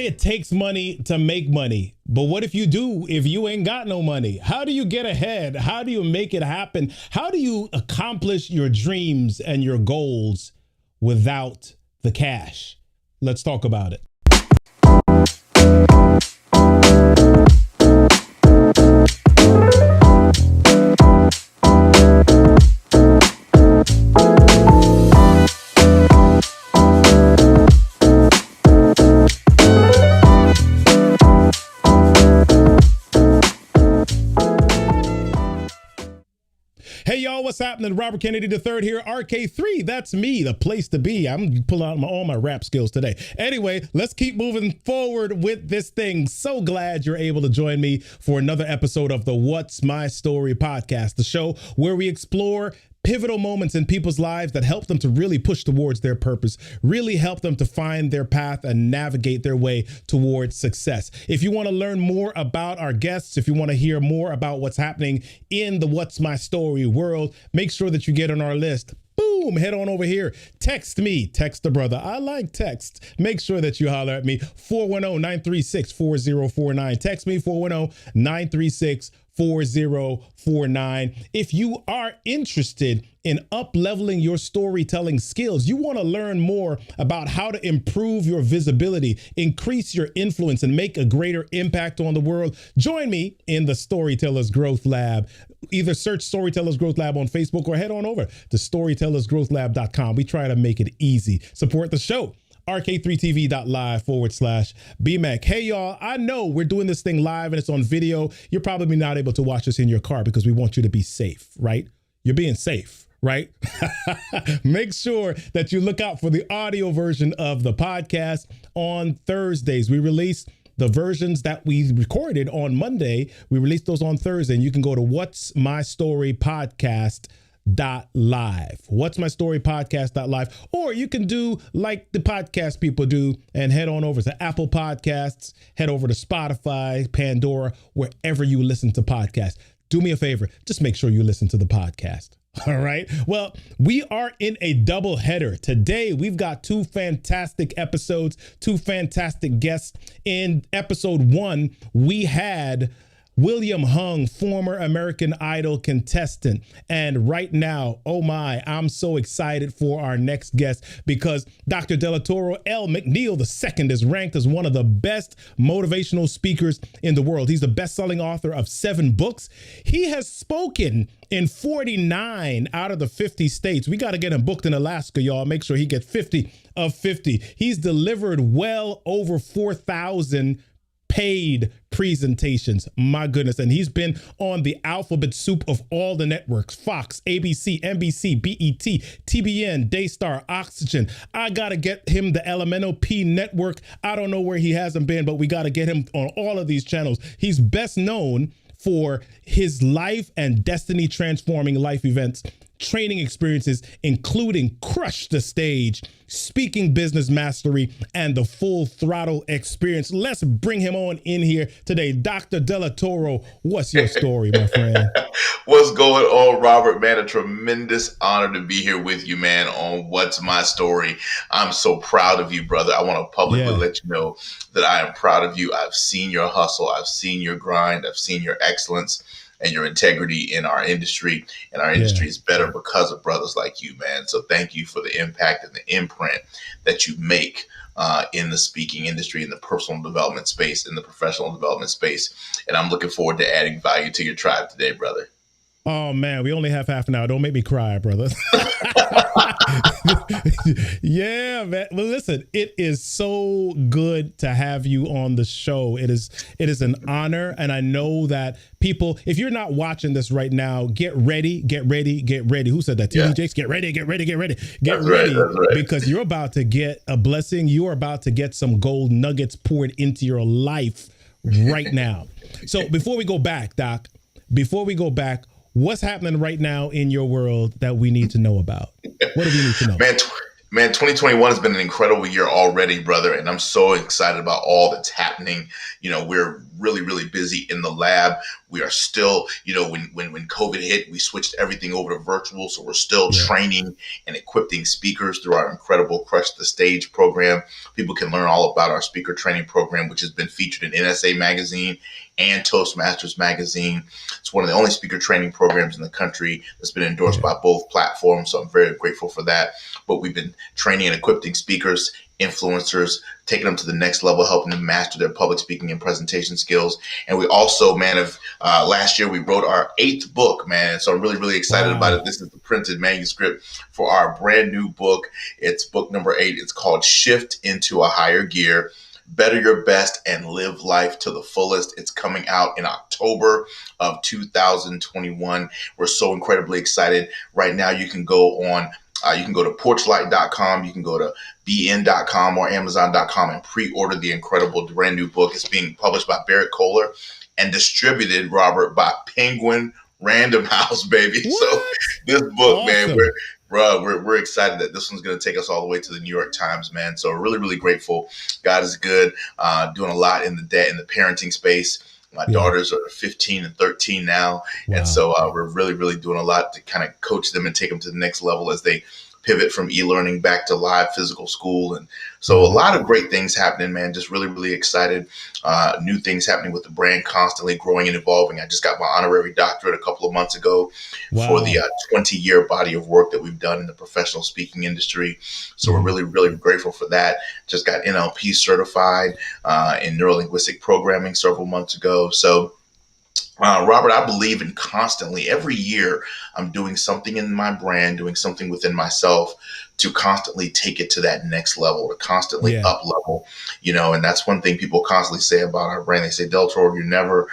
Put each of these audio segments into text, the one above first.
say it takes money to make money, but what if you ain't got no money? How do you get ahead? How do you make it happen? How do you accomplish your dreams and your goals without the cash? Let's talk about it. Hey, y'all, what's happening? Robert Kennedy III here, RK3. That's me, the place to be. I'm pulling out all my rap skills today. Anyway, let's keep moving forward with this thing. So glad you're able to join me for another episode of the What's My Story podcast, the show where we explore pivotal moments in people's lives that help them to really push towards their purpose, really help them to find their path and navigate their way towards success. If you want to learn more about our guests, if you want to hear more about what's happening in the What's My Story world, make sure that you get on our list. Boom, head on over here. Text me, text a brother. I like text. Make sure that you holler at me. 410-936-4049. Text me 410-936-4049. If you are interested in up-leveling your storytelling skills, you want to learn more about how to improve your visibility, increase your influence, and make a greater impact on the world, join me in the Storytellers Growth Lab. Either search Storytellers Growth Lab on Facebook or head on over to storytellersgrowthlab.com. We try to make it easy. Support the show. rk3tv.live/BMAC. Hey, y'all, I know we're doing this thing live and it's on video. You're probably not able to watch this in your car because we want you to be safe, right? You're being safe, right? Make sure that you look out for the audio version of the podcast on Thursdays. We release the versions that we recorded on Monday. We release those on Thursday, and you can go to What's My Story Podcast.live. What's My Story Podcast.live. Or you can do like the podcast people do and head on over to Apple Podcasts, head over to Spotify, Pandora, wherever you listen to podcasts. Do me a favor, just make sure you listen to the podcast. All right. Well, we are in a double header. Today, we've got two fantastic episodes, two fantastic guests. In episode 1, we had William Hung, former American Idol contestant. And right now, oh my, I'm so excited for our next guest because Dr. Delatorro McNeal II is ranked as one of the best motivational speakers in the world. He's the best-selling author of 7 books. He has spoken in 49 out of the 50 states. We got to get him booked in Alaska, y'all. Make sure he gets 50 of 50. He's delivered well over 4,000 paid presentations. My goodness. And he's been on the alphabet soup of all the networks: Fox, ABC, NBC, BET, TBN, Daystar, Oxygen. I got to get him the Elemental P network. I don't know where he hasn't been, but we got to get him on all of these channels. He's best known for his life and destiny transforming life events, training experiences, including Crush the Stage, Speaking Business Mastery, and the Full Throttle Experience. Let's bring him on in here today. Dr. Delatorro, what's your story, my friend? What's going on, Robert? Man, a tremendous honor to be here with you, man, on What's My Story. I'm so proud of you, brother. I want to publicly let you know that I am proud of you. I've seen your hustle. I've seen your grind. I've seen your excellence and your integrity in our industry. And our industry is better because of brothers like you, man. So thank you for the impact and the imprint that you make in the speaking industry, in the personal development space, in the professional development space. And I'm looking forward to adding value to your tribe today, brother. Oh, man, we only have half an hour. Don't make me cry, brother. Yeah, man. Well, listen, it is so good to have you on the show. It is an honor. And I know that people, if you're not watching this right now, get ready, get ready, get ready. Who said that? TV Jakes, get ready, get ready, get ready. Get ready, because you're about to get a blessing. You're about to get some gold nuggets poured into your life right now. So before we go back, Doc, what's happening right now in your world that we need to know about? What do we need to know? Man, Man, 2021 has been an incredible year already, brother, and I'm so excited about all that's happening. We're really, really busy in the lab. We are still, when COVID hit, we switched everything over to virtual, so we're still training and equipping speakers through our incredible Crush the Stage program. People can learn all about our speaker training program, which has been featured in NSA Magazine and Toastmasters Magazine. It's one of the only speaker training programs in the country that's been endorsed by both platforms, so I'm very grateful for that. But we've been training and equipping speakers, influencers, taking them to the next level, helping them master their public speaking and presentation skills. And we also, last year we wrote our 8th book, man. So I'm really, really excited about it. This is the printed manuscript for our brand new book. It's book number 8. It's called Shift into a Higher Gear: Better Your Best and Live Life to the Fullest. It's coming out in October of 2021. We're so incredibly excited. Right now, you can go to porchlight.com, you can go to bn.com or amazon.com and pre-order the incredible brand new book. It's being published by Barrett Kohler and distributed, Robert, by Penguin Random House, baby. What? So this book, man, we're excited that this one's going to take us all the way to the New York Times, man. So we're really, really grateful. God is good, doing a lot in the parenting space. My daughters are 15 and 13 now. Wow. And so we're really, really doing a lot to kind of coach them and take them to the next level as they pivot from e-learning back to live physical school. And so a lot of great things happening, man. Just really, really excited. New things happening with the brand, constantly growing and evolving. I just got my honorary doctorate a couple of months ago for the 20-year body of work that we've done in the professional speaking industry. So we're really, really grateful for that. Just got NLP certified in neurolinguistic programming several months ago. So Robert, I believe in constantly, every year, I'm doing something in my brand, doing something within myself to constantly take it to that next level, to constantly up level, and that's one thing people constantly say about our brand. They say, Delatorro, you're never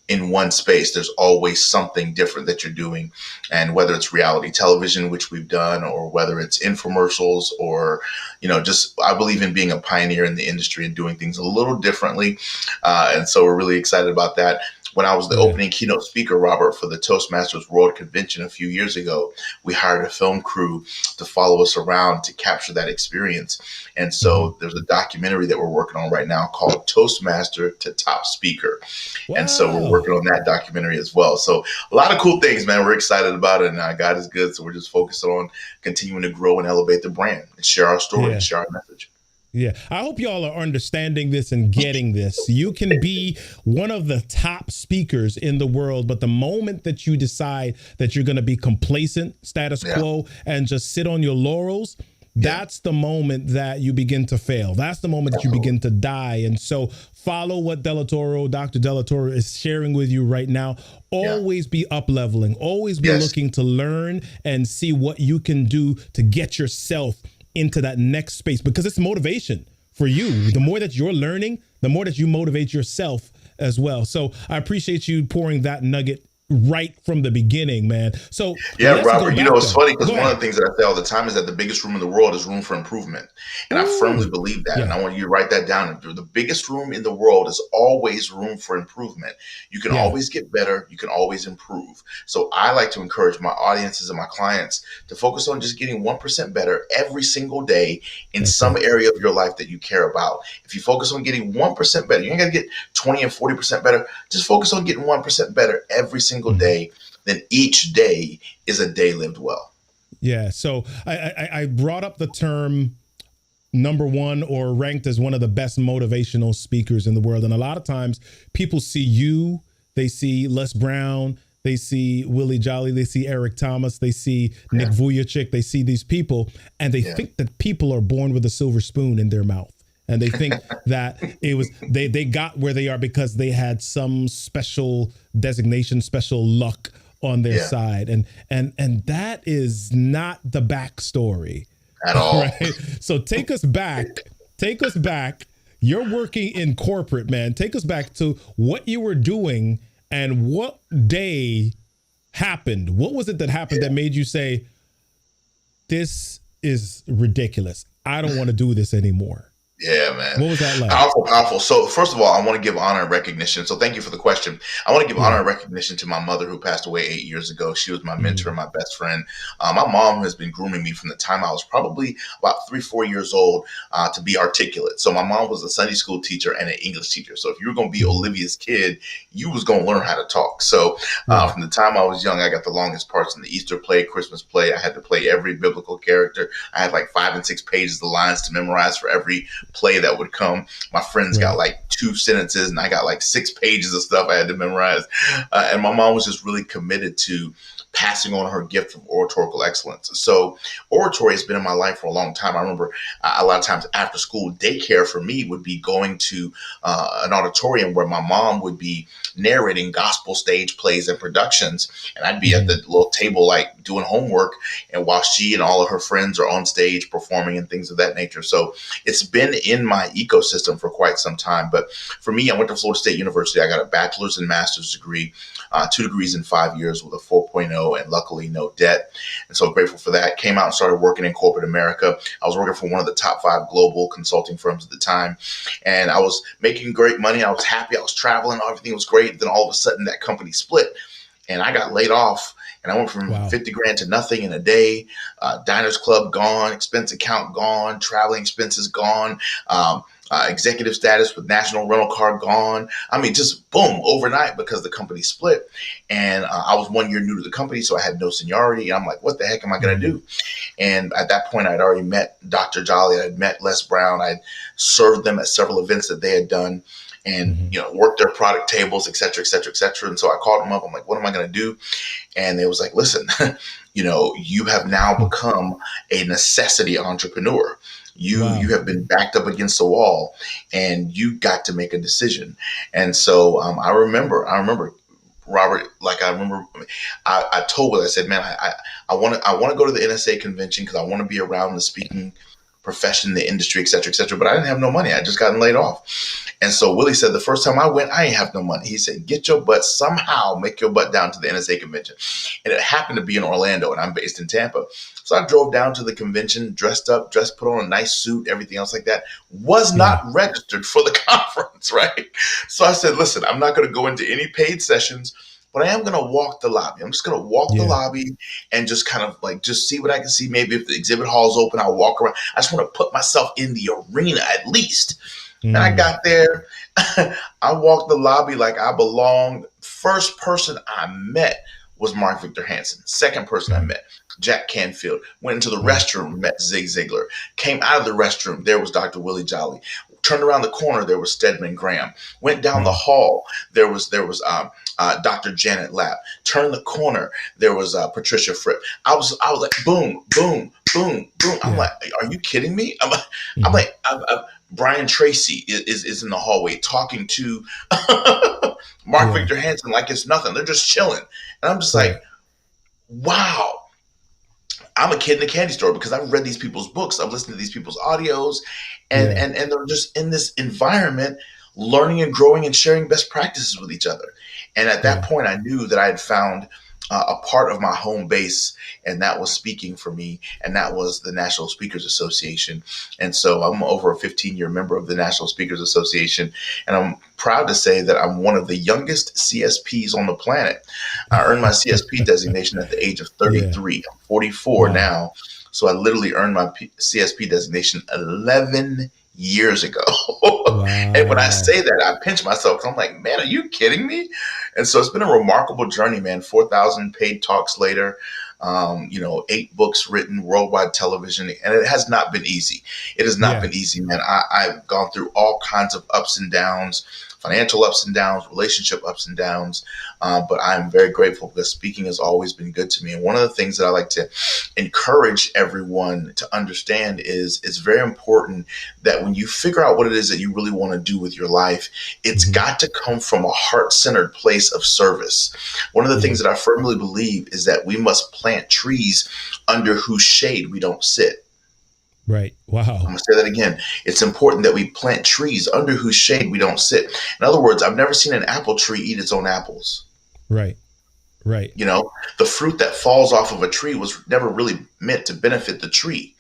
in one space. There's always something different that you're doing. And whether it's reality television, which we've done, or whether it's infomercials, or, I believe in being a pioneer in the industry and doing things a little differently. And so we're really excited about that. When I was the opening keynote speaker, Robert, for the Toastmasters World Convention a few years ago, we hired a film crew to follow us around to capture that experience. And so there's a documentary that we're working on right now called Toastmaster to Top Speaker. Wow. And so we're working on that documentary as well. So a lot of cool things, man. We're excited about it, and God is good. So we're just focused on continuing to grow and elevate the brand and share our story and share our message. Yeah, I hope y'all are understanding this and getting this. You can be one of the top speakers in the world, but the moment that you decide that you're going to be complacent, status quo, and just sit on your laurels, that's the moment that you begin to fail. That's the moment that you begin to die. And so follow what Dr. Delatorro is sharing with you right now. Always be up leveling, always be looking to learn and see what you can do to get yourself into that next space, because it's motivation for you. The more that you're learning, the more that you motivate yourself as well. So I appreciate you pouring that nugget right from the beginning, man. So Robert, it's funny because one of the things that I say all the time is that the biggest room in the world is room for improvement. And I firmly believe that. And I want you to write that down. The biggest room in the world is always room for improvement. You can always get better. You can always improve. So I like to encourage my audiences and my clients to focus on just getting 1% better every single day in some area of your life that you care about. If you focus on getting 1% better, you ain't got to get 20 and 40% better. Just focus on getting 1% better every single day, then each day is a day lived well. Yeah. So I brought up the term number one, or ranked as one of the best motivational speakers in the world. And a lot of times people see you, they see Les Brown, they see Willie Jolly, they see Eric Thomas, they see Nick Vujicic, they see these people, and they think that people are born with a silver spoon in their mouth. And they think that it was they got where they are because they had some special designation, special luck on their side. And that is not the backstory at all. Right? So take us back. You're working in corporate, man. Take us back to what you were doing and what day happened. What was it that happened that made you say, this is ridiculous? I don't want to do this anymore. Yeah, man. What was that like? Powerful, powerful. So first of all, I want to give honor and recognition. So thank you for the question. I want to give honor Yeah. and recognition to my mother who passed away 8 years ago. She was my mentor, Mm. my best friend. My mom has been grooming me from the time I was probably about 3, 4 years old to be articulate. So my mom was a Sunday school teacher and an English teacher. So if you were going to be Olivia's kid, you was going to learn how to talk. So Right. from the time I was young, I got the longest parts in the Easter play, Christmas play. I had to play every biblical character. I had like 5 and 6 pages of lines to memorize for every play that would come. My friends got like 2 sentences and I got like 6 pages of stuff I had to memorize. And my mom was just really committed to passing on her gift of oratorical excellence. So oratory has been in my life for a long time. I remember a lot of times after school daycare for me would be going to an auditorium where my mom would be narrating gospel stage plays and productions. And I'd be at the little table, like doing homework, and while she and all of her friends are on stage performing and things of that nature. So it's been in my ecosystem for quite some time. But for me, I went to Florida State University. I got a bachelor's and master's degree, 2 degrees in 5 years with a 4.0 and luckily no debt. And so grateful for that. Came out and started working in corporate America. I was working for one of the top 5 global consulting firms at the time. And I was making great money. I was happy. I was traveling. Everything was great. Then all of a sudden that company split and I got laid off. And I went from 50 grand to nothing in a day. Diners Club gone, expense account gone, traveling expenses gone, executive status with national rental car gone. I mean, just boom, overnight because the company split. And I was 1 year new to the company, so I had no seniority. And I'm like, what the heck am I going to do? And at that point, I'd already met Dr. Jolly. I'd met Les Brown. I'd served them at several events that they had done. And, worked their product tables, et cetera, et cetera, et cetera. And so I called them up. I'm like, what am I going to do? And they was like, listen, you have now become a necessity entrepreneur. You have been backed up against the wall and you got to make a decision. And so I remember, Robert, I told Will, I said, man, I want to go to the NSA convention because I want to be around the speaking profession, the industry, et cetera, but I didn't have no money. I just gotten laid off. And so Willie said, the first time I went, I ain't have no money. He said, get your butt somehow, make your butt down to the NSA convention. And it happened to be in Orlando and I'm based in Tampa. So I drove down to the convention, dressed, put on a nice suit, everything else like that, was not registered for the conference, right? So I said, listen, I'm not going to go into any paid sessions, but I am going to walk the lobby. I'm just going to walk the lobby and just kind of just see what I can see. Maybe if the exhibit hall's open, I'll walk around. I just want to put myself in the arena at least. And I got there. I walked the lobby like I belonged. First person I met was Mark Victor Hansen. Second person I met, Jack Canfield. Went into the restroom, met Zig Ziglar. Came out of the restroom, there was Dr. Willie Jolly. Turned around the corner, there was Stedman Graham. Went down the hall, there was Dr. Janet Lapp. Turned the corner, there was Patricia Fripp. I was like, boom, boom, boom, boom. I'm like, are you kidding me? I'm like, Brian Tracy is in the hallway talking to Mark Victor Hansen like it's nothing. They're just chilling. And I'm just like, wow. I'm a kid in a candy store because I've read these people's books. I've listened to these people's audios and they're just in this environment, learning and growing and sharing best practices with each other. And at that point, I knew that I had found a part of my home base, and that was speaking for me, and that was the National Speakers Association. And so I'm over a 15-year member of the National Speakers Association, and I'm proud to say that I'm one of the youngest CSPs on the planet. I earned my CSP designation at the age of 33. I'm 44 now, so I literally earned my CSP designation 11 years ago. And when I say that, I pinch myself because I'm like, man, are you kidding me? And so it's been a remarkable journey, man. 4,000 paid talks later, 8 books written, worldwide television, and it has not been easy. It has not been easy, man. I've gone through all kinds of ups and downs, financial ups and downs, relationship ups and downs. But I'm very grateful because speaking has always been good to me. And one of the things that I like to encourage everyone to understand is it's very important that when you figure out what it is that you really want to do with your life, it's got to come from a heart-centered place of service. One of the things that I firmly believe is that we must plant trees under whose shade we don't sit. Right. Wow. I'm going to say that again. It's important that we plant trees under whose shade we don't sit. In other words, I've never seen an apple tree eat its own apples. Right. The fruit that falls off of a tree was never really meant to benefit the tree.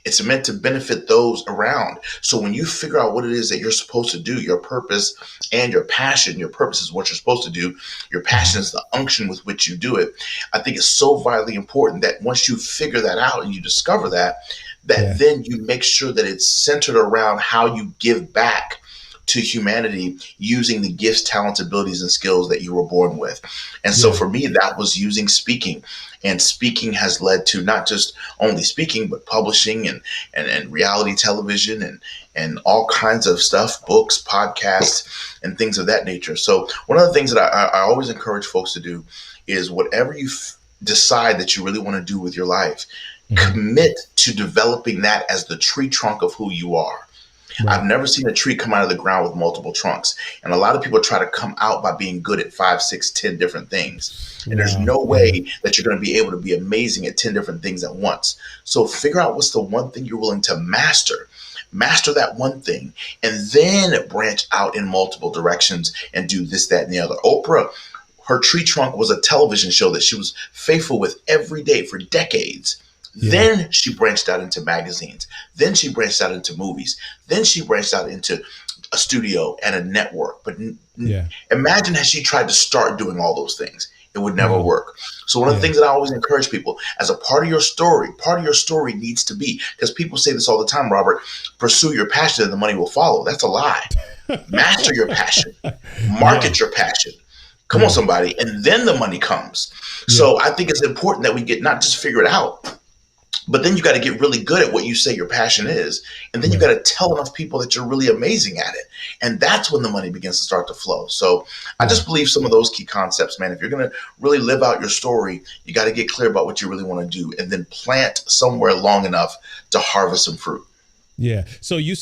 It's meant to benefit those around. So when you figure out what it is that you're supposed to do, your purpose and your passion, your purpose is what you're supposed to do. Your passion is the unction with which you do it. I think it's so vitally important that once you figure that out and you discover that, then you make sure that it's centered around how you give back to humanity using the gifts, talents, abilities, and skills that you were born with. And so for me, that was using speaking. And speaking has led to not just only speaking, but publishing and reality television and all kinds of stuff, books, podcasts, and things of that nature. So one of the things that I always encourage folks to do is whatever you decide that you really want to do with your life, commit to developing that as the tree trunk of who you are. Right. I've never seen a tree come out of the ground with multiple trunks. And a lot of people try to come out by being good at 5, 6, 10 different things. And there's no way that you're going to be able to be amazing at 10 different things at once. So figure out what's the one thing you're willing to master. Master that one thing, and then branch out in multiple directions and do this, that, and the other. Oprah, her tree trunk was a television show that she was faithful with every day for decades. Then she branched out into magazines. Then she branched out into movies. Then she branched out into a studio and a network. But imagine had she tried to start doing all those things. It would never work. So one of the things that I always encourage people, as a part of your story needs to be, because people say this all the time, Robert, pursue your passion and the money will follow. That's a lie. Master your passion. Market your passion. Come on, somebody. And then the money comes. So I think it's important that we get not just figure it out, but then you got to get really good at what you say your passion is. And then you got to tell enough people that you're really amazing at it. And that's when the money begins to start to flow. So I just believe some of those key concepts, man, if you're going to really live out your story, you got to get clear about what you really want to do and then plant somewhere long enough to harvest some fruit. Yeah. So you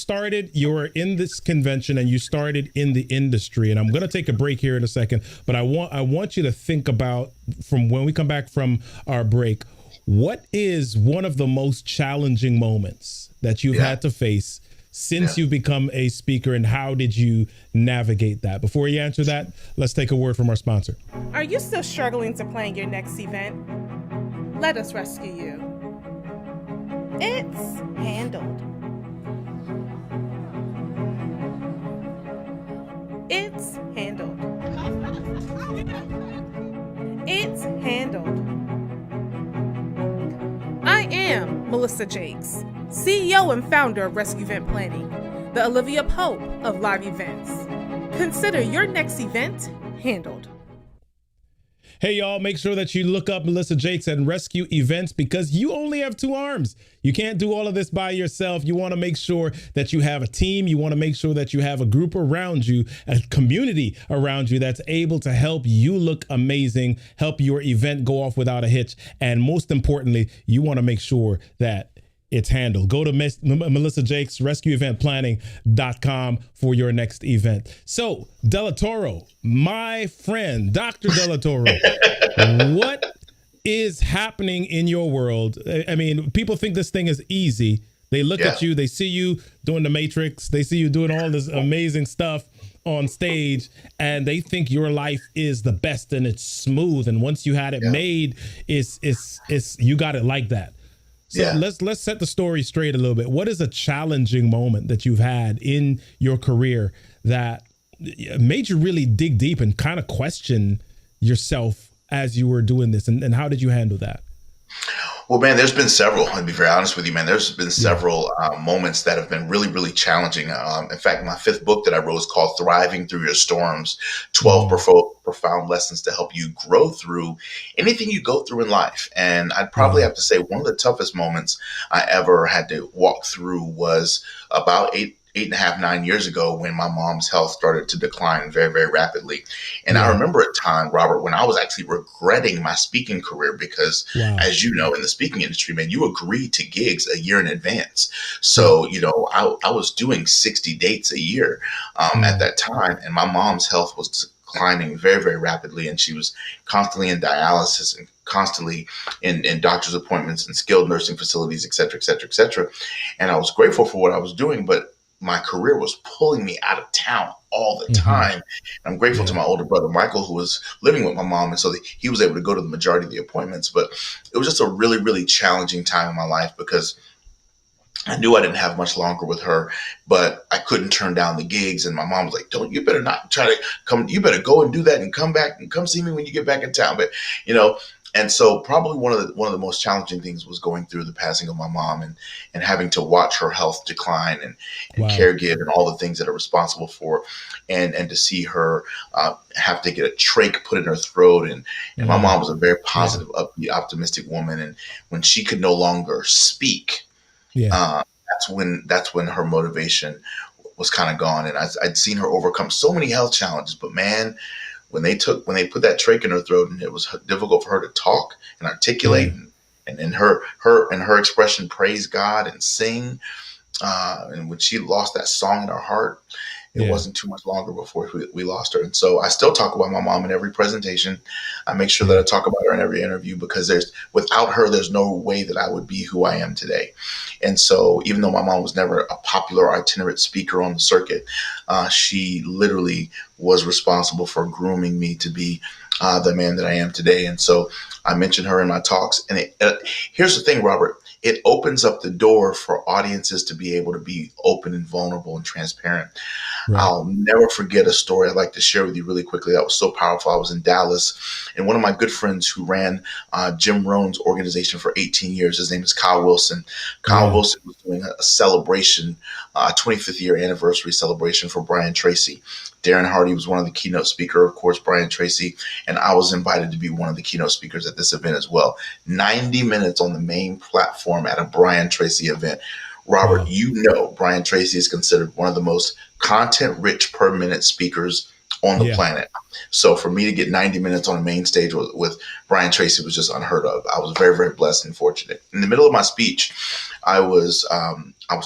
were in this convention and you started in the industry, and I'm going to take a break here in a second, but I want you to think about, from when we come back from our break, what is one of the most challenging moments that you've had to face since you've become a speaker, and how did you navigate that? Before you answer that, let's take a word from our sponsor. Are you still struggling to plan your next event? Let us rescue you. It's handled. It's handled. It's handled. I am Melissa Jakes, CEO and founder of Rescue Event Planning, the Olivia Pope of live events. Consider your next event handled. Hey, y'all, make sure that you look up Melissa Jakes and Rescue Events, because you only have 2 arms. You can't do all of this by yourself. You want to make sure that you have a team. You want to make sure that you have a group around you, a community around you that's able to help you look amazing, help your event go off without a hitch. And most importantly, you want to make sure that it's handled. Go to Melissa Jakes, rescueeventplanning.com for your next event. So, Delatorro, my friend, Dr. Delatorro, what is happening in your world? I mean, people think this thing is easy. They look at you, they see you doing the Matrix, they see you doing all this amazing stuff on stage, and they think your life is the best and it's smooth. And once you had it made, it's you got it like that. So let's set the story straight a little bit. What is a challenging moment that you've had in your career that made you really dig deep and kind of question yourself as you were doing this? And how did you handle that? Well, man, there's been several. I'll be very honest with you, man. There's been several moments that have been really, really challenging. In fact, my 5th book that I wrote is called Thriving Through Your Storms, 12 profound lessons to help you grow through anything you go through in life. And I'd probably have to say one of the toughest moments I ever had to walk through was about 8.5, 9 years ago, when my mom's health started to decline very, very rapidly. And I remember a time, Robert, when I was actually regretting my speaking career because, as you know, in the speaking industry, man, you agree to gigs a year in advance. So, you know, I was doing 60 dates a year at that time, and my mom's health was declining very, very rapidly. And she was constantly in dialysis and constantly in doctor's appointments and skilled nursing facilities, et cetera, et cetera, et cetera. And I was grateful for what I was doing, but my career was pulling me out of town all the time. And I'm grateful to my older brother, Michael, who was living with my mom. And so he was able to go to the majority of the appointments. But it was just a really, really challenging time in my life because I knew I didn't have much longer with her, but I couldn't turn down the gigs. And my mom was like, you better not try to come. You better go and do that and come back and come see me when you get back in town. But, and so probably one of the most challenging things was going through the passing of my mom and having to watch her health decline and Wow. caregive and all the things that are responsible for, and to see her have to get a trach put in her throat. And my mom was a very positive, upbeat, optimistic woman. And when she could no longer speak, that's when her motivation was kind of gone. And I'd seen her overcome so many health challenges, but man, when they put that trach in her throat and it was difficult for her to talk and articulate and in her expression, praise God and sing. And when she lost that song in her heart, it wasn't too much longer before we lost her. And so I still talk about my mom in every presentation. I make sure that I talk about her in every interview, because without her, there's no way that I would be who I am today. And so even though my mom was never a popular itinerant speaker on the circuit, she literally was responsible for grooming me to be the man that I am today. And so I mention her in my talks. And here's the thing, Robert. It opens up the door for audiences to be able to be open and vulnerable and transparent. Right. I'll never forget a story I'd like to share with you really quickly that was so powerful. I was in Dallas, and one of my good friends who ran Jim Rohn's organization for 18 years, his name is Kyle Wilson. Kyle Wilson was doing a celebration, 25th year anniversary celebration for Brian Tracy. Darren Hardy was one of the keynote speakers, of course, Brian Tracy, and I was invited to be one of the keynote speakers at this event as well. 90 minutes on the main platform at a Brian Tracy event. Robert, Brian Tracy is considered one of the most content-rich per-minute speakers on the planet. So for me to get 90 minutes on the main stage with Brian Tracy was just unheard of. I was very, very blessed and fortunate. In the middle of my speech, I was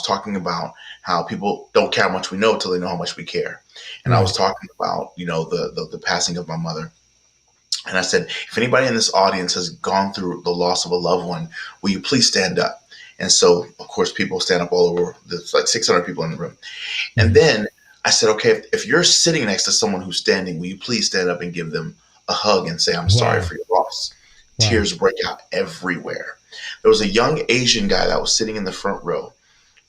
talking about how people don't care how much we know until they know how much we care. And I was talking about, the passing of my mother. And I said, if anybody in this audience has gone through the loss of a loved one, will you please stand up? And so, of course, people stand up all over. There's like 600 people in the room. And then I said, okay, if you're sitting next to someone who's standing, will you please stand up and give them a hug and say, I'm sorry for your loss? Tears break out everywhere. There was a young Asian guy that was sitting in the front row.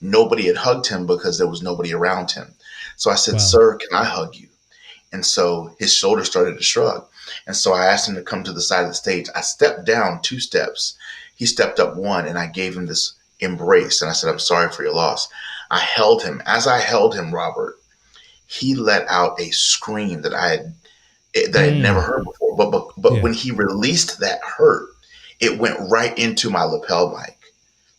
Nobody had hugged him because there was nobody around him. So I said, sir, can I hug you? And so his shoulders started to shrug. And so I asked him to come to the side of the stage. I stepped down 2 steps. He stepped up 1, and I gave him this embrace. And I said, I'm sorry for your loss. I held him. As I held him, Robert, he let out a scream that I had never heard before. But when he released that hurt, it went right into my lapel mic.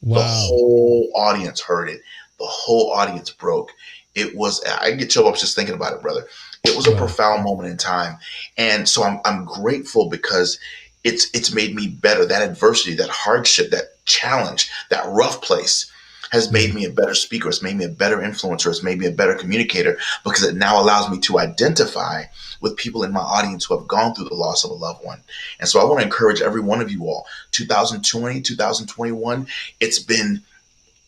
Wow. The whole audience heard it. The whole audience broke. It was, I get chilled up just thinking about it, brother. It was a profound moment in time. And so I'm grateful because it's made me better. That adversity, that hardship, that challenge, that rough place has made me a better speaker. It's made me a better influencer. It's made me a better communicator, because it now allows me to identify with people in my audience who have gone through the loss of a loved one. And so I want to encourage every one of you all, 2020, 2021, it's been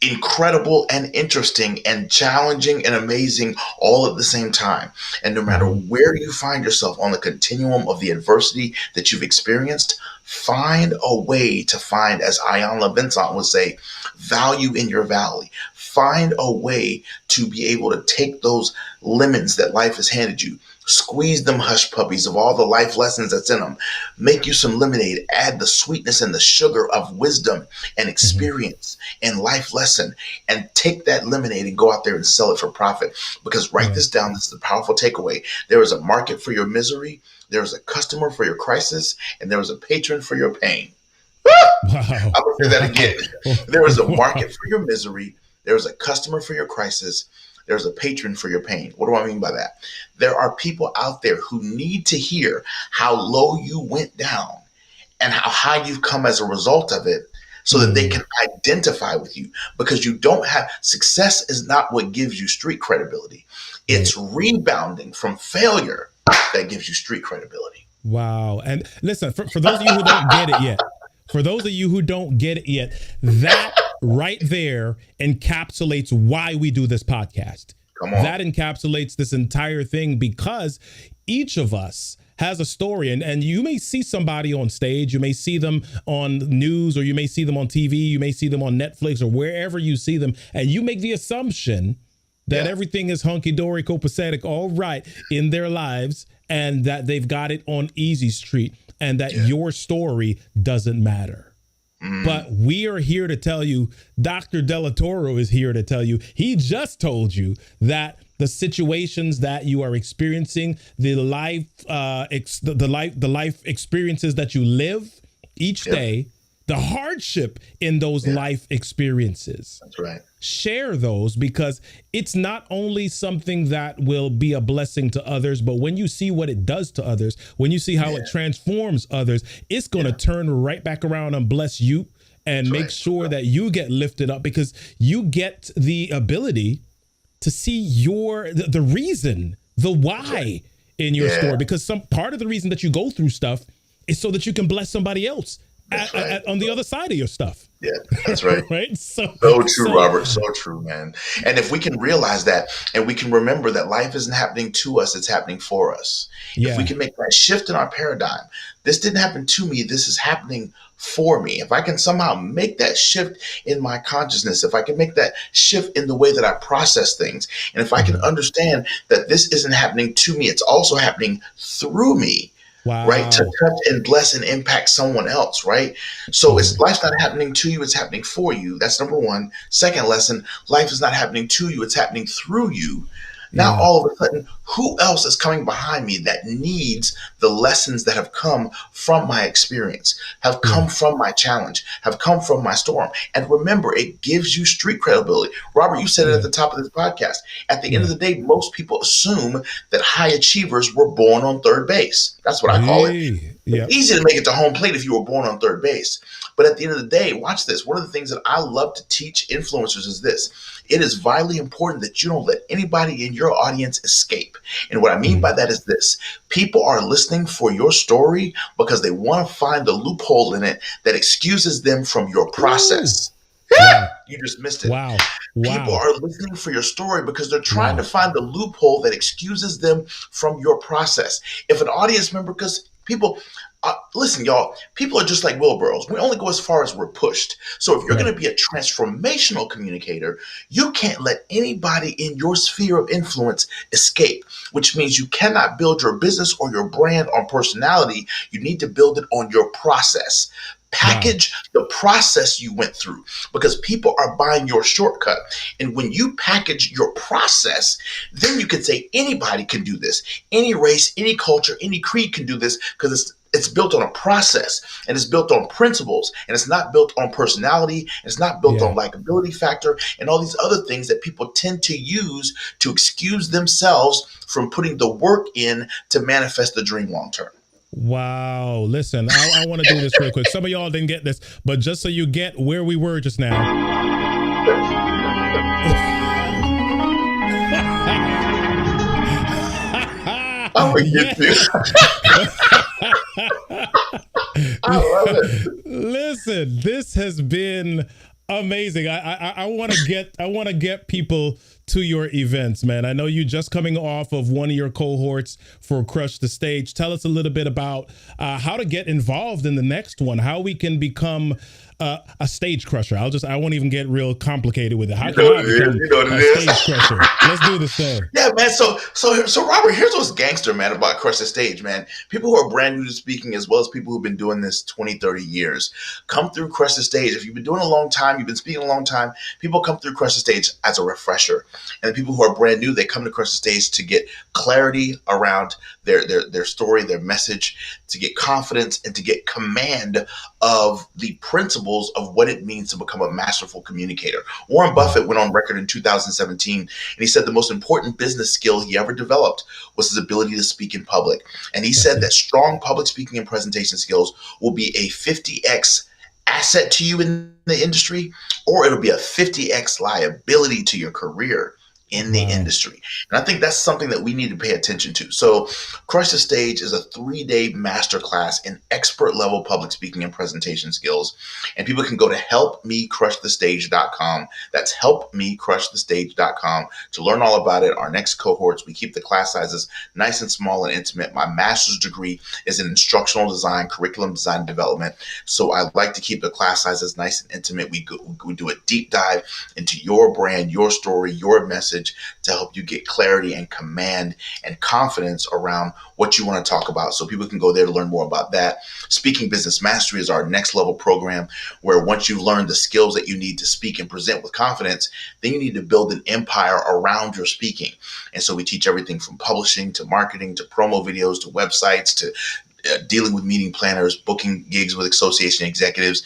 incredible and interesting and challenging and amazing all at the same time. And no matter where you find yourself on the continuum of the adversity that you've experienced, find a way to find, as Ayanna Vincent would say, value in your valley. Find a way to be able to take those lemons that life has handed you, squeeze them hush puppies of all the life lessons that's in them, make you some lemonade, add the sweetness and the sugar of wisdom and experience and life lesson, and take that lemonade and go out there and sell it for profit. Because write this down. This is a powerful takeaway. There is a market for your misery. There is a customer for your crisis, and there is a patron for your pain. Wow. I'm going to say that again. There is a market for your misery. There is a customer for your crisis. There's a patron for your pain. What do I mean by that? There are people out there who need to hear how low you went down and how high you've come as a result of it, so that they can identify with you, because you don't have success is not what gives you street credibility. It's rebounding from failure that gives you street credibility. Wow. And listen, for those of you who don't get it yet, that right there encapsulates why we do this podcast. Come on. That encapsulates this entire thing, because each of us has a story, and you may see somebody on stage, you may see them on news, or you may see them on TV, you may see them on Netflix or wherever you see them, and you make the assumption that everything is hunky-dory, copacetic, all right in their lives, and that they've got it on easy street, and that your story doesn't matter. But we are here to tell you, Dr. Delatorro is here to tell you, he just told you that the situations that you are experiencing, the life experiences that you live each day, the hardship in those life experiences. That's right. Share those, because it's not only something that will be a blessing to others, but when you see what it does to others, when you see how it transforms others, it's going to turn right back around and bless you and make sure that you get lifted up, because you get the ability to see the reason, the why in your story, because some part of the reason that you go through stuff is so that you can bless somebody else on the other side of your stuff. Yeah, that's right. Right. So true, Robert. So true, man. And if we can realize that, and we can remember that life isn't happening to us, it's happening for us. If we can make that shift in our paradigm, this didn't happen to me, this is happening for me. If I can somehow make that shift in my consciousness, if I can make that shift in the way that I process things, and if I can understand that this isn't happening to me, it's also happening through me. Wow. Right, to touch and bless and impact someone else, right? So life's not happening to you, it's happening for you. That's number one. Second lesson, life is not happening to you, it's happening through you. Now, all of a sudden, who else is coming behind me that needs the lessons that have come from my experience, have come from my challenge, have come from my storm? And remember, it gives you street credibility. Robert, you said it at the top of this podcast. At the end of the day, most people assume that high achievers were born on third base. That's what I call it. It's easy to make it to home plate if you were born on third base. But at the end of the day, watch this. One of the things that I love to teach influencers is this. It is vitally important that you don't let anybody in your audience escape. And what I mean by that is this. People are listening for your story because they want to find the loophole in it that excuses them from your process. You just missed it. Wow. People are listening for your story because they're trying to find the loophole that excuses them from your process. If an audience member, because people, listen, y'all, people are just like wheelbarrows. We only go as far as we're pushed. So if you're going to be a transformational communicator, you can't let anybody in your sphere of influence escape, which means you cannot build your business or your brand on personality. You need to build it on your process. Package the process you went through, because people are buying your shortcut. And when you package your process, then you can say anybody can do this. Any race, any culture, any creed can do this, because it's built on a process, and it's built on principles, and it's not built on personality, and it's not built on likability factor and all these other things that people tend to use to excuse themselves from putting the work in to manifest the dream long term. Wow. Listen, I want to do this real quick. Some of y'all didn't get this, but just so you get where we were just now. I'm gonna get you. I love it. Listen, this has been amazing. I want to get people to your events, man. I know you just coming off of one of your cohorts for Crush the Stage. Tell us a little bit about how to get involved in the next one, how we can become a stage crusher. I won't even get real complicated with it. How can I become a stage crusher? Let's do this thing. Yeah, man. So Robert, here's what's gangster, man, about Crush the Stage, man. People who are brand new to speaking, as well as people who've been doing this 20, 30 years, come through Crush the Stage. If you've been doing it a long time, you've been speaking a long time, people come through Crush the Stage as a refresher. And the people who are brand new, they come to Crush the Stage to get clarity around their story, their message, to get confidence, and to get command of the principles of what it means to become a masterful communicator. Warren Buffett went on record in 2017, and he said the most important business skill he ever developed was his ability to speak in public. And he said that strong public speaking and presentation skills will be a 50x asset to you in the industry, or it'll be a 50x liability to your career in the industry. And I think that's something that we need to pay attention to. So Crush the Stage is a 3-day masterclass in expert level public speaking and presentation skills. And people can go to helpmecrushthestage.com. That's helpmecrushthestage.com to learn all about it. Our next cohorts, we keep the class sizes nice and small and intimate. My master's degree is in instructional design, curriculum design and development. So I like to keep the class sizes nice and intimate. We do a deep dive into your brand, your story, your message, to help you get clarity and command and confidence around what you want to talk about. So people can go there to learn more about that. Speaking Business Mastery is our next level program, where once you've learned the skills that you need to speak and present with confidence, then you need to build an empire around your speaking. And so we teach everything from publishing to marketing to promo videos to websites to dealing with meeting planners, booking gigs with association executives,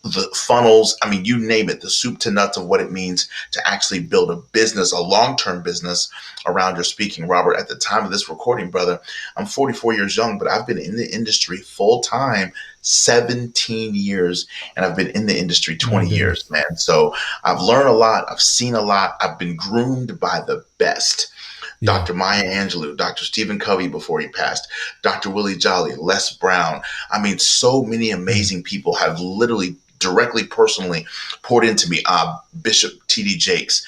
the funnels, I mean, you name it, the soup to nuts of what it means to actually build a business, a long-term business around your speaking. Robert, at the time of this recording, brother, I'm 44 years young, but I've been in the industry full-time 17 years, and I've been in the industry 20 years, man. So I've learned a lot. I've seen a lot. I've been groomed by the best. Yeah. Dr. Maya Angelou, Dr. Stephen Covey before he passed, Dr. Willie Jolly, Les Brown. I mean, so many amazing people have literally directly, personally poured into me. Bishop T.D. Jakes,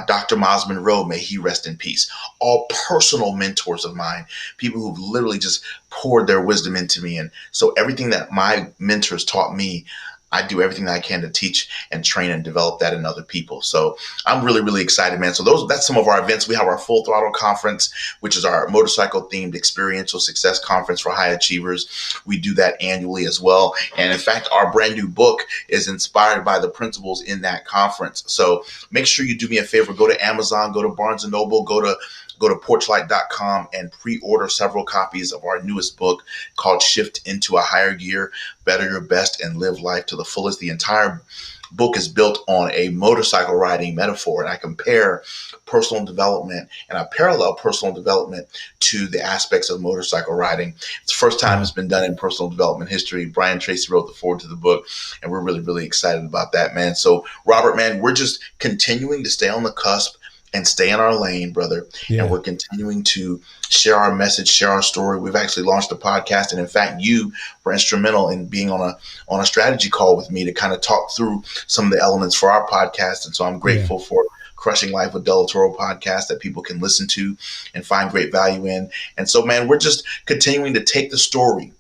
Dr. Miles Monroe, may he rest in peace. All personal mentors of mine, people who've literally just poured their wisdom into me. And so everything that my mentors taught me, I do everything that I can to teach and train and develop that in other people. So I'm really, really excited, man. So that's some of our events. We have our Full Throttle Conference, which is our motorcycle themed experiential success conference for high achievers. We do that annually as well. And in fact, our brand new book is inspired by the principles in that conference. So make sure you do me a favor, go to Amazon, go to Barnes & Noble, go to porchlight.com and pre-order several copies of our newest book called Shift into a Higher Gear, Better Your Best and Live Life to the Fullest. The entire book is built on a motorcycle riding metaphor, and I compare personal development and I parallel personal development to the aspects of motorcycle riding. It's the first time it's been done in personal development history. Brian Tracy wrote the foreword to the book, and we're really, really excited about that, man. So Robert, man, we're just continuing to stay on the cusp and stay in our lane, brother. Yeah. And we're continuing to share our message, share our story. We've actually launched a podcast. And in fact, you were instrumental in being on a strategy call with me to kind of talk through some of the elements for our podcast. And so I'm grateful for Crushing Life with Delatorro podcast that people can listen to and find great value in. And so, man, we're just continuing to take the story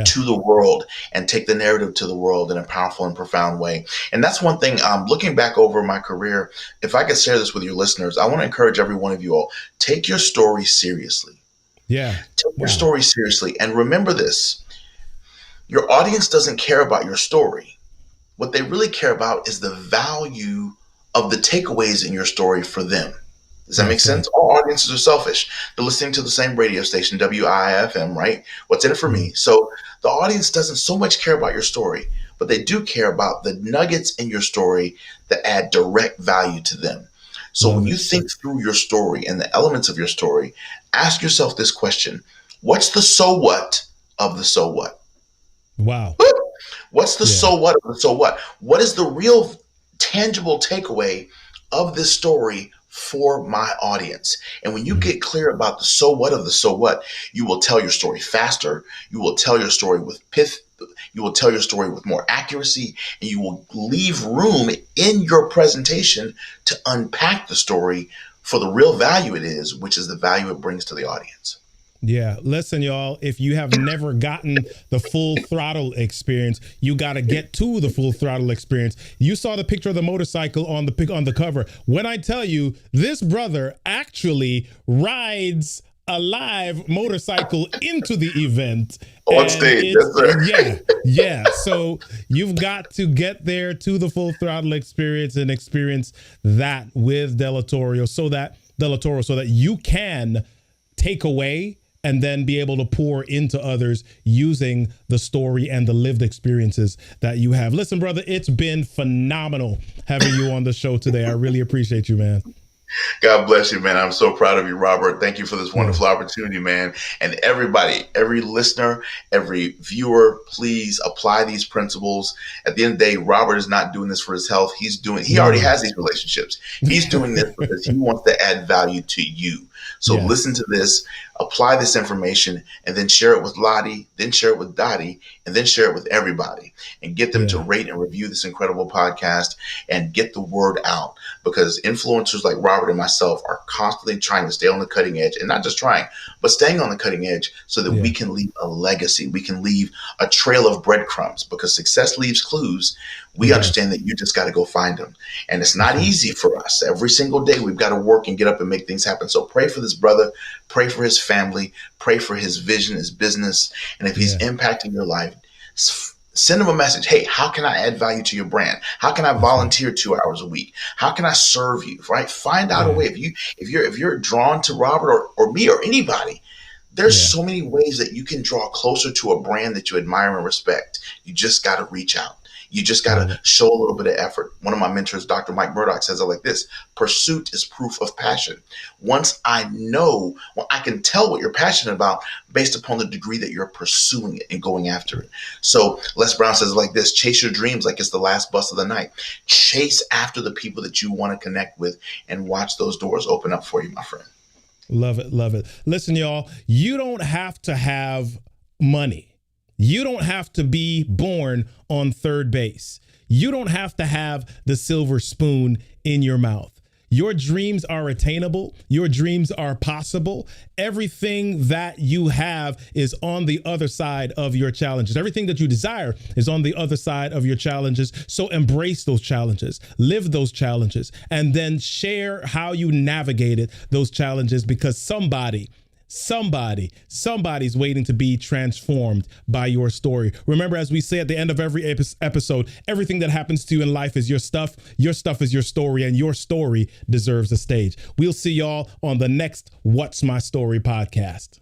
to the world and take the narrative to the world in a powerful and profound way. And that's one thing, looking back over my career, if I could share this with your listeners, I want to encourage every one of you all, take your story seriously. Yeah. Take your story seriously. And remember this, your audience doesn't care about your story. What they really care about is the value of the takeaways in your story for them. Does that make sense? All audiences are selfish. They're listening to the same radio station, WIFM, right? What's in it for me? So the audience doesn't so much care about your story, but they do care about the nuggets in your story that add direct value to them. So when you think through your story and the elements of your story, ask yourself this question: what's the so what of the so what? Wow. What's the so what of the so what? What is the real tangible takeaway of this story for my audience? And when you get clear about the so what of the so what, you will tell your story faster. You will tell your story with pith. You will tell your story with more accuracy, and you will leave room in your presentation to unpack the story for the real value it is, which is the value it brings to the audience. Yeah. Listen, y'all, if you have never gotten the Full Throttle experience, you got to get to the Full Throttle experience. You saw the picture of the motorcycle on the cover. When I tell you, this brother actually rides a live motorcycle into the event. On stage, yes, sir. Yeah. So you've got to get there to the Full Throttle experience and experience that with Delatorro so that you can take away and then be able to pour into others using the story and the lived experiences that you have. Listen, brother, it's been phenomenal having you on the show today. I really appreciate you, man. God bless you, man. I'm so proud of you, Robert. Thank you for this wonderful opportunity, man. And everybody, every listener, every viewer, please apply these principles. At the end of the day, Robert is not doing this for his health. He already has these relationships. He's doing this because he wants to add value to you. So listen to this, apply this information, and then share it with Lottie, then share it with Dottie, and then share it with everybody, and get them to rate and review this incredible podcast and get the word out, because influencers like Robert and myself are constantly trying to stay on the cutting edge, and not just trying, but staying on the cutting edge so that we can leave a legacy. We can leave a trail of breadcrumbs, because success leaves clues. We understand that you just got to go find them. And it's not easy for us. Every single day we've got to work and get up and make things happen. So pray for this brother, pray for his family, pray for his vision, his business. And if he's impacting your life, send him a message. Hey, how can I add value to your brand? How can I volunteer 2 hours a week? How can I serve you? Right? Find out a way. If you're drawn to Robert or me or anybody, there's so many ways that you can draw closer to a brand that you admire and respect. You just got to reach out. You just got to show a little bit of effort. One of my mentors, Dr. Mike Murdoch, says it like this: pursuit is proof of passion. Once I know, I can tell what you're passionate about based upon the degree that you're pursuing it and going after it. So Les Brown says it like this: chase your dreams like it's the last bus of the night. Chase after the people that you want to connect with and watch those doors open up for you, my friend. Love it. Love it. Listen, y'all, you don't have to have money. You don't have to be born on third base. You don't have to have the silver spoon in your mouth. Your dreams are attainable. Your dreams are possible. Everything that you have is on the other side of your challenges. Everything that you desire is on the other side of your challenges. So embrace those challenges, live those challenges, and then share how you navigated those challenges, because somebody's waiting to be transformed by your story. Remember, as we say at the end of every episode, everything that happens to you in life is your stuff. Your stuff is your story, and your story deserves a stage. We'll see y'all on the next What's My Story podcast.